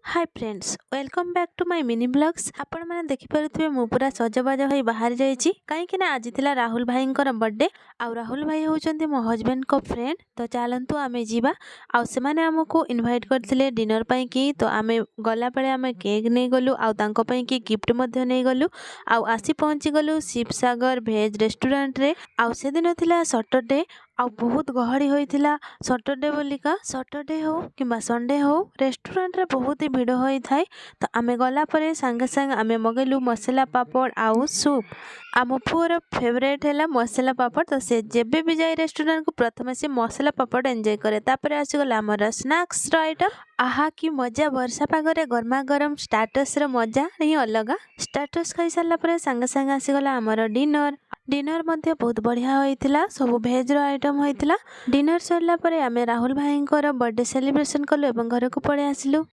Hi friends welcome back to my mini blogs आपण मैंने देखिपे मु पूरा सजबाज हो बाहर जाइए कहीं आज थिला राहुल भाई बर्थडे आउ राहुल भाई होउचंती मो हजबैंड को फ्रेंड तो चलतु आम जीवा आउ से माने हमको इनवाइट करथिले डिनर पई की तो आमे गला बेले आमे केक नहीं गलु आउ तांको पई की गिफ्ट मध्य नहीं गलु आउ आसी पहुंची गलु शिवसागर भेज रेस्टोरेंट रे आउ से दिन थिला सैटरडे आउ बहुत गहड़ी होइथिला सैटरडे बोलिका सैटरडे हो कि संडे हो रेस्टोरेंट रे बहुत ही भिड़ होई थाए तो आमे गला परे संगे संगे आमे मगेलु मसाला पापड़ आउ सूप आम पुअर फेवरेट है मसाला पापड़ तो से जेबे भी जाए रेस्टोरेंट को प्रथम से मसाला पापड़ एंजॉय करे तापर आसीगला आमर स्नैक्स आइटम आहा कि मजा वर्षा पागरे गर्मा गरम स्टाटस रो मजा ही अलग स्टाटस खाई सारा पर संगे संगे आसीगला आमर डिनर डिनर मध्य बहुत बढ़िया होइथिला सब भेज रो आइटम होइथिला डिनर सरला परे आमे राहुल भाई बर्थडे सेलिब्रेशन कलु एवं घर को पड़े आसिलु।